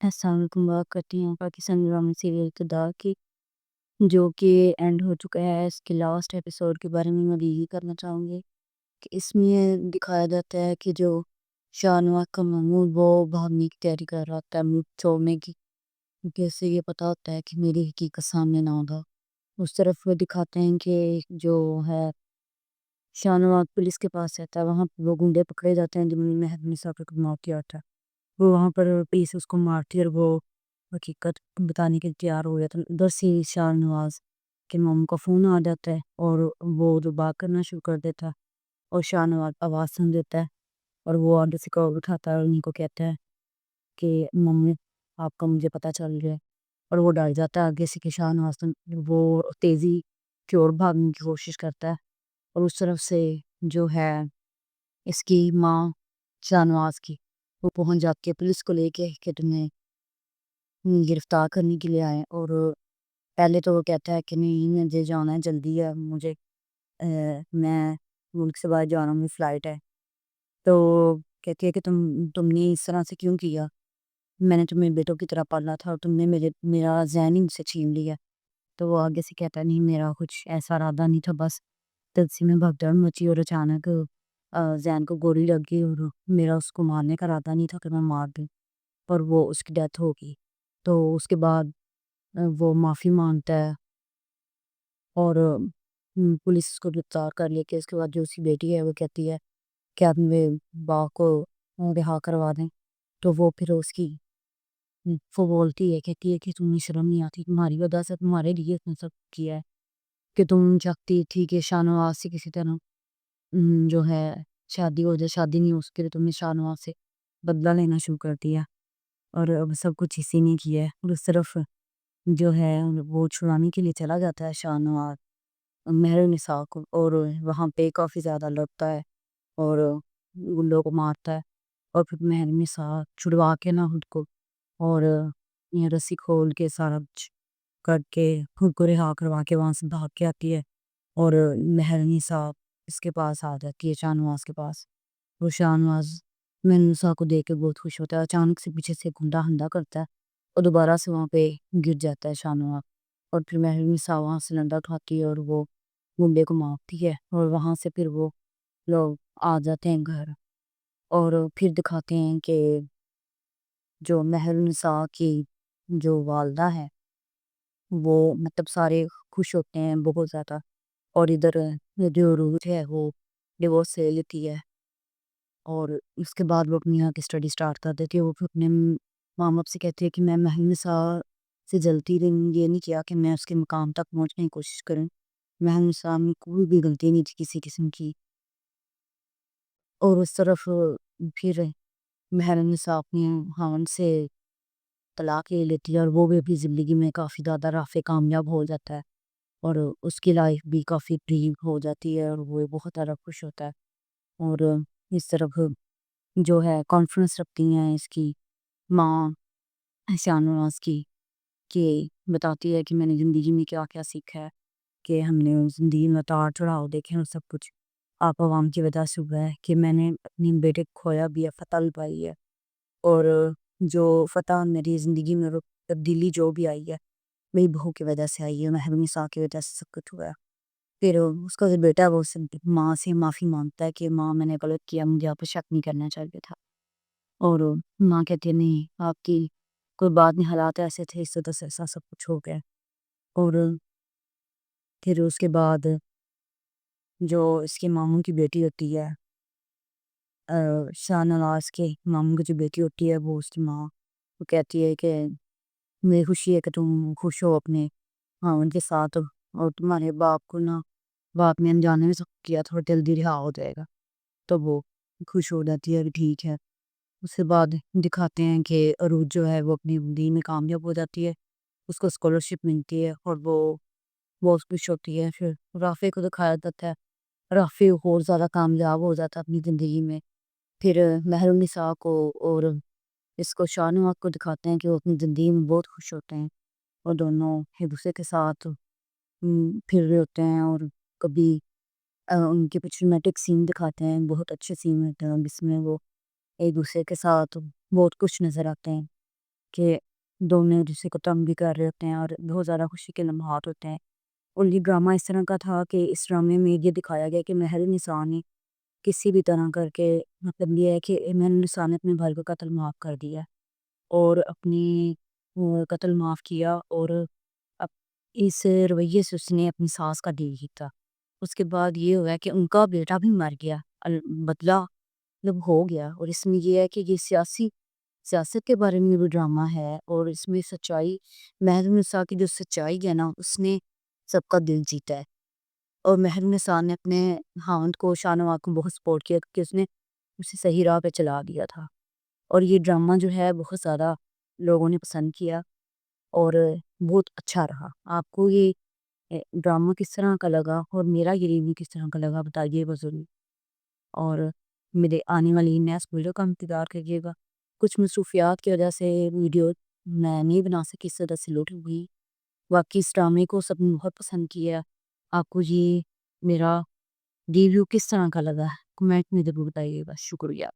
السلام علیکم، بات کرتی ہیں پاکستانی ڈرامہ سیریل کردار کی، جو کہ اینڈ ہو چکا ہے۔ اس کے لاسٹ ایپیسوڈ کے بارے میں یہی کرنا چاہوں گی کہ اس میں دکھایا جاتا ہے کہ جو شاہ نواز کا محمود وہ بھاگنے کی تیاری کر رہا ہوتا ہے ملک چھوڑنے کی، کیونکہ اسے یہ پتا ہوتا ہے کہ میری حقیقت سامنے نہ ہوگا۔ اس طرف وہ دکھاتے ہیں کہ جو ہے شاہ نواز پولیس کے پاس رہتا ہے، وہاں پہ وہ گنڈے پکڑے جاتے ہیں جنہوں نے مہر نساء کو کڈنیپ کیا ہوتا ہے۔ وہ وہاں پر پولیس اس کو مارتی اور وہ حقیقت بتانے کے لیے تیار ہو جاتا ہے۔ ادھر سے شاہ نواز کے ماموں کا فون آ جاتا ہے اور وہ جو بات کرنا شروع کر دیتا ہے اور شاہ نواز آواز سن دیتا ہے اور وہ آگے سے کال اٹھاتا ہے اور ان کو کہتا ہے کہ ممی آپ کا مجھے پتہ چل گیا ہے، اور وہ ڈر جاتا ہے آگے سے کہ شاہ نواز وہ تیزی کی اور بھاگنے کی کوشش کرتا ہے۔ اور اس طرف سے جو ہے اس کی ماں شاہ نواز کی وہ پہنچ جاتی ہے پولیس کو لے کے کہ تمہیں گرفتار کرنے کے لیے آئے، اور پہلے تو وہ کہتا ہے کہ نہیں مجھے جانا ہے، جلدی ہے مجھے، میں ملک سے باہر جا رہا ہوں، میری فلائٹ ہے۔ تو کہتی ہے کہ تم نے اس طرح سے کیوں کیا، میں نے تمہیں بیٹوں کی طرح پالا تھا اور تم نے میرا ذہن ہی مجھ سے چھین لیا۔ تو وہ آگے سے کہتا ہے نہیں میرا کچھ ایسا ارادہ نہیں تھا، بس تلسی میں بھگدڑ مچی اور اچانک ذہن کو گولی لگ گئی، اور میرا اس کو مارنے کا ارادہ نہیں تھا کہ میں مار دوں، پر وہ اس کی ڈیتھ ہو گئی۔ تو اس کے بعد وہ معافی مانگتا ہے اور پولیس اس کو گرفتار کر لے کے اس کے بعد جو اس کی بیٹی ہے وہ کہتی ہے کہ آپ میرے باپ کو رہا کروا دیں۔ تو وہ پھر اس کی وہ بولتی ہے، کہتی ہے کہ تمہیں شرم نہیں آتی، تمہاری وجہ سے تمہارے لیے اتنا سب کیا ہے کہ تم چاہتی تھی کہ شاہ نواز سے کسی طرح جو ہے شادی ہو جائے، شادی نہیں ہو سکے تو تم نے شاہ نواز سے بدلہ لینا شروع کر دیا، اور اب سب کچھ اسی نے کیا ہے۔ اور اس طرف جو ہے وہ چھڑانے کے لیے چلا جاتا ہے شاہ نواز مہر نساء کو، اور وہاں پہ کافی زیادہ لڑتا ہے اور گنڈوں کو مارتا ہے، اور پھر مہر نساء چھڑوا کے نہ خود کو اور یہ رسی کھول کے سارا کچھ کر کے خود کو رہا کروا کے وہاں سے بھاگ کے آتی ہے، اور مہر نساء اس کے پاس آ جاتی ہے شاہ نواز کے پاس۔ وہ شاہ نواز مہر نساء کو دیکھ کے بہت خوش ہوتا ہے، اچانک سے پیچھے سے گنڈا حملہ کرتا ہے اور دوبارہ سے وہاں پہ گر جاتا ہے شاہ نواز، اور پھر مہر نساء وہاں سے ڈنڈا اٹھاتی ہے اور وہ گنڈے کو مارتی ہے، اور وہاں سے پھر وہ لوگ آ جاتے ہیں گھر، اور پھر دکھاتے ہیں کہ جو مہر نساء کی جو والدہ ہے وہ مطلب سارے خوش ہوتے ہیں بہت زیادہ، اور ادھر جو روح ہے وہ ڈیورس لے لیتی ہے، اور اس کے بعد وہ اپنی یہاں کی اسٹڈی سٹارٹ کر دیتی ہے۔ وہ پھر اپنے ماں باپ سے کہتی ہے کہ میں مہر نساء سے جلتی رہی، یہ نہیں کیا کہ میں اس کے مقام تک پہنچنے کی کوشش کروں، مہر نساء میں کوئی بھی غلطی نہیں تھی کسی قسم کی۔ اور اس طرف پھر مہر نساء اپنی خاوند سے طلاق لے لیتی ہے، اور وہ بھی اپنی زندگی میں کافی زیادہ رافع کامیاب ہو جاتا ہے، اور اس کی لائف بھی کافی ٹھیک ہو جاتی ہے، اور وہ بہت زیادہ خوش ہوتا ہے۔ اور اس طرف جو ہے کانفرنس رکھتی ہیں اس کی ماں شاہ نواز کی، کہ بتاتی ہے کہ میں نے زندگی میں کیا کیا سیکھا ہے، کہ ہم نے زندگی میں اتار چڑھاؤ دیکھے اور سب کچھ آپ عوام کی وجہ سے ہوا ہے، کہ میں نے اپنی بیٹے کو کھویا بھی ہے، فتح بھی پائی ہے، اور جو فتح میری زندگی میں تبدیلی جو بھی آئی ہے میری بہو کی وجہ سے آئی ہے، مہر نساء کی وجہ سے سب کچھ ہوا ہے۔ پھر اس کا جو بیٹا ہے وہ ماں سے معافی مانگتا ہے کہ ماں میں نے غلط کیا، مجھے آپ پہ شک نہیں کرنا چاہیے تھا، اور ماں کہتی ہے نہیں آپ کی کوئی بات نہیں، حالات ایسے تھے اس وجہ سے ایسا سب کچھ ہو گیا۔ اور پھر اس کے بعد جو اس کے ماموں کی بیٹی ہوتی ہے، شاہ نواز کے ماموں کی جو بیٹی ہوتی ہے وہ اس کی ماں وہ کہتی ہے کہ مجھے خوشی ہے کہ تم خوش ہو اپنے ان کے ساتھ، اور تمہارے باپ کو نا باپ نے انجانے میں سب کیا تھوڑا جلدی رہا ہو جائے گا۔ تو وہ خوش ہو جاتی ہے کہ ٹھیک ہے۔ اس کے بعد دکھاتے ہیں کہ عروج جو ہے وہ اپنی دین میں کامیاب ہو جاتی ہے، اس کو اسکالرشپ ملتی ہے اور وہ بہت خوش ہوتی ہے۔ پھر رافع کو دکھایا جاتا ہے، رافع اور زیادہ کامیاب ہو جاتا ہے اپنی زندگی میں۔ پھر مہر نساء کو اور اس کو شاہ نواز کو دکھاتے ہیں کہ وہ اپنی زندگی میں بہت خوش ہوتے ہیں، اور دونوں ایک دوسرے کے ساتھ پھر رہے ہوتے ہیں، اور کبھی ان کے کچھ رومیٹک سین دکھاتے ہیں، بہت اچھے سین ہوتے ہیں جس میں وہ ایک دوسرے کے ساتھ بہت کچھ نظر آتے ہیں۔ کہ دونوں ایک دوسرے کو تنگ بھی کر رہے ہوتے ہیں اور بہت زیادہ خوشی کے لمحات ہوتے ہیں۔ اور یہ ڈرامہ اس طرح کا تھا کہ اس ڈرامے میں یہ دکھایا گیا کہ مہر نساء نے کسی بھی طرح کر کے، مطلب یہ ہے کہ مہر نساء نے اپنے بھائی کا قتل معاف کر دیا اور اپنی قتل معاف کیا، اور اس رویے سے اس نے اپنی ساس کا دل جیتا۔ اس کے بعد یہ ہوا کہ ان کا بیٹا بھی مر گیا، بدلہ مطلب ہو گیا۔ اور اس میں یہ ہے کہ یہ سیاست کے بارے میں بھی ڈرامہ ہے، اور اس میں سچائی، مہر نساء کی جو سچائی ہے نا، اس نے سب کا دل جیتا ہے۔ اور مہر نساء نے اپنے خاوند کو، شاہ نواز کو بہت سپورٹ کیا کہ اس نے اسے صحیح راہ پہ چلا دیا تھا۔ اور یہ ڈرامہ جو ہے بہت زیادہ لوگوں نے پسند کیا اور بہت اچھا رہا۔ آپ کو یہ ڈرامہ کس طرح کا لگا اور میرا یہ ریویو کس طرح کا لگا بتائیے گا ضرور، اور میرے آنے والی نیکسٹ ویڈیو کا انتظار کریے گا۔ کچھ مصروفیات کی وجہ سے ویڈیو میں نہیں بنا سکی، اس وجہ سے لیٹ ہوئی۔ باقی اس ڈرامے کو سب نے بہت پسند کیا۔ آپ کو یہ میرا ریویو کس طرح کا لگا ہے کمنٹ میں ضرور بتائیے گا۔ شکریہ۔